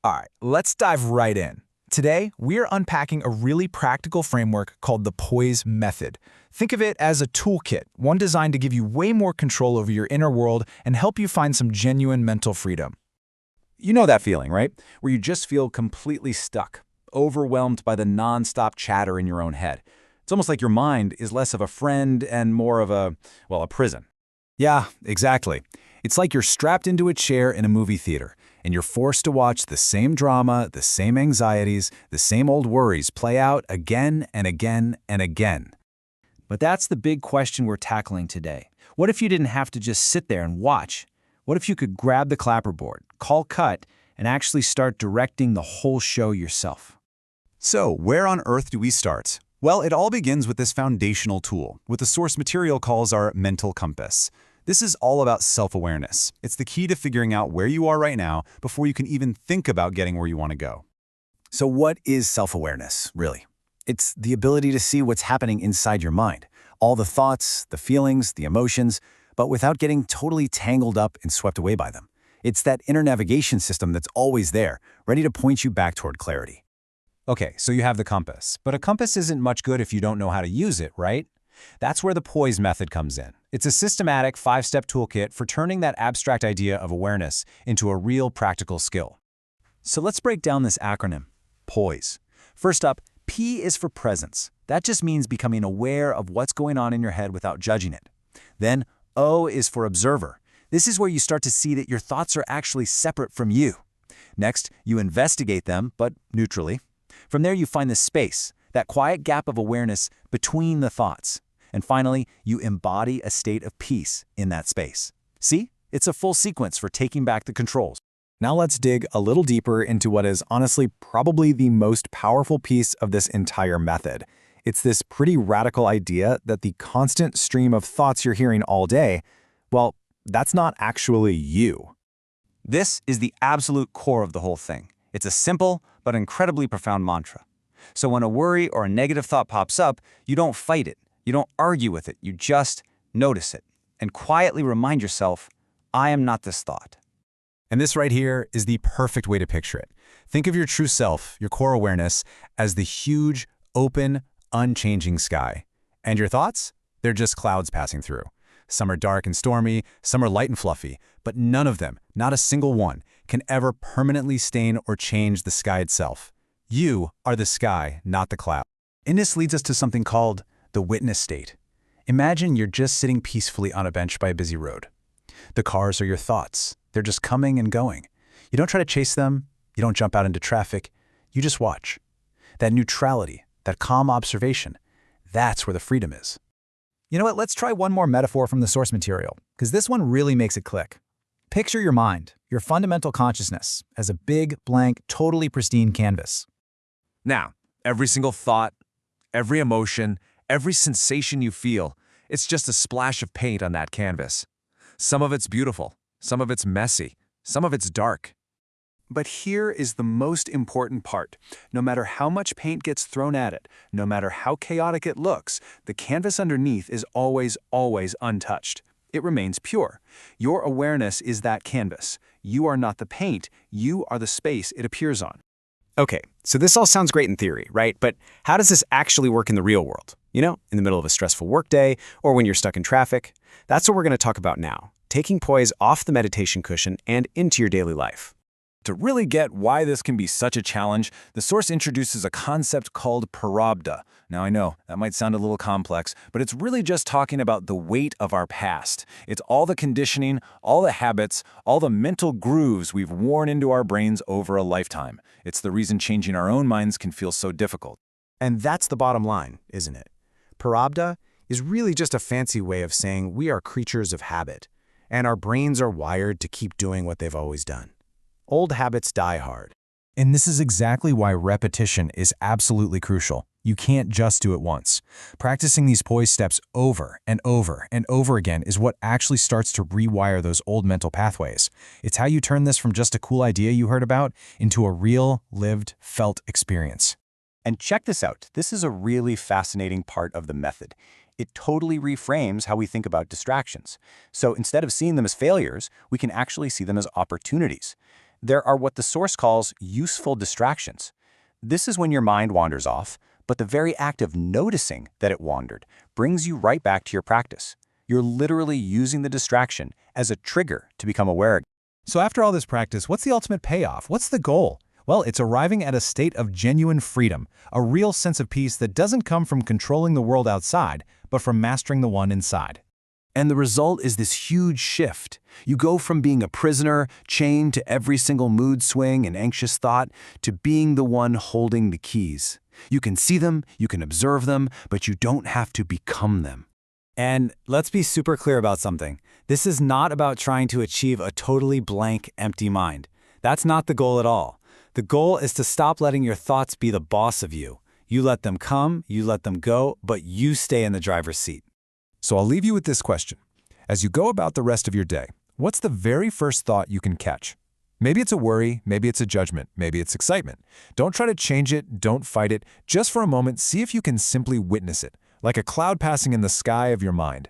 All right, let's dive right in. Today, we're unpacking a really practical framework called the poise method. Think of it as a toolkit, one designed to give you way more control over your inner world and help you find some genuine mental freedom. You know that feeling, right? Where you just feel completely stuck, overwhelmed by the nonstop chatter in your own head. It's almost like your mind is less of a friend and more of a prison. Yeah, exactly. It's like you're strapped into a chair in a movie theater, and you're forced to watch the same drama, the same anxieties, the same old worries play out again and again and again. But that's the big question we're tackling today. What if you didn't have to just sit there and watch? What if you could grab the clapperboard, call cut, and actually start directing the whole show yourself? So, where on earth do we start? Well, it all begins with this foundational tool, what the source material calls our mental compass. This is all about self-awareness. It's the key to figuring out where you are right now before you can even think about getting where you want to go. So what is self-awareness, really? It's the ability to see what's happening inside your mind, all the thoughts, the feelings, the emotions, but without getting totally tangled up and swept away by them. It's that inner navigation system that's always there, ready to point you back toward clarity. Okay, so you have the compass, but a compass isn't much good if you don't know how to use it, right? That's where the poise method comes in. It's a systematic 5-step toolkit for turning that abstract idea of awareness into a real practical skill. So let's break down this acronym, poise. First up, P is for presence. That just means becoming aware of what's going on in your head without judging it. Then O is for observer. This is where you start to see that your thoughts are actually separate from you. Next, you investigate them, but neutrally. From there, you find the space, that quiet gap of awareness between the thoughts. And finally, you embody a state of peace in that space. See? It's a full sequence for taking back the controls. Now let's dig a little deeper into what is honestly probably the most powerful piece of this entire method. It's this pretty radical idea that the constant stream of thoughts you're hearing all day, well, that's not actually you. This is the absolute core of the whole thing. It's a simple but incredibly profound mantra. So when a worry or a negative thought pops up, you don't fight it. You don't argue with it. You just notice it and quietly remind yourself, I am not this thought. And this right here is the perfect way to picture it. Think of your true self, your core awareness, as the huge, open, unchanging sky. And your thoughts? They're just clouds passing through. Some are dark and stormy, some are light and fluffy, but none of them, not a single one, can ever permanently stain or change the sky itself. You are the sky, not the cloud. And this leads us to something called the witness state. Imagine you're just sitting peacefully on a bench by a busy road. The cars are your thoughts. They're just coming and going. You don't try to chase them. You don't jump out into traffic. You just watch. That neutrality, that calm observation, that's where the freedom is. You know what, let's try one more metaphor from the source material, because this one really makes it click. Picture your mind, your fundamental consciousness, as a big, blank, totally pristine canvas. Now, every single thought, every emotion, every sensation you feel, it's just a splash of paint on that canvas. Some of it's beautiful, some of it's messy, some of it's dark. But here is the most important part. No matter how much paint gets thrown at it, no matter how chaotic it looks, the canvas underneath is always untouched. It remains pure. Your awareness is that canvas. You are not the paint, you are the space it appears on. Okay, so this all sounds great in theory, right? But how does this actually work in the real world? You know, in the middle of a stressful workday or when you're stuck in traffic? That's what we're going to talk about now, taking poise off the meditation cushion and into your daily life. To really get why this can be such a challenge, the source introduces a concept called prarabdha. Now I know, that might sound a little complex, but it's really just talking about the weight of our past. It's all the conditioning, all the habits, all the mental grooves we've worn into our brains over a lifetime. It's the reason changing our own minds can feel so difficult. And that's the bottom line, isn't it? Prarabdha is really just a fancy way of saying we are creatures of habit, and our brains are wired to keep doing what they've always done. Old habits die hard. And this is exactly why repetition is absolutely crucial. You can't just do it once. Practicing these poise steps over and over and over again is what actually starts to rewire those old mental pathways. It's how you turn this from just a cool idea you heard about into a real, lived, felt experience. And check this out. This is a really fascinating part of the method. It totally reframes how we think about distractions. So instead of seeing them as failures, we can actually see them as opportunities. There are what the source calls useful distractions. This is when your mind wanders off, but the very act of noticing that it wandered brings you right back to your practice. You're literally using the distraction as a trigger to become aware. So after all this practice, what's the ultimate payoff? What's the goal? Well, it's arriving at a state of genuine freedom, a real sense of peace that doesn't come from controlling the world outside, but from mastering the one inside. And the result is this huge shift. You go from being a prisoner, chained to every single mood swing and anxious thought, to being the one holding the keys. You can see them, you can observe them, but you don't have to become them. And let's be super clear about something. This is not about trying to achieve a totally blank, empty mind. That's not the goal at all. The goal is to stop letting your thoughts be the boss of you. You let them come, you let them go, but you stay in the driver's seat. So I'll leave you with this question. As you go about the rest of your day, what's the very first thought you can catch? Maybe it's a worry, maybe it's a judgment, maybe it's excitement. Don't try to change it, don't fight it. Just for a moment, see if you can simply witness it, like a cloud passing in the sky of your mind.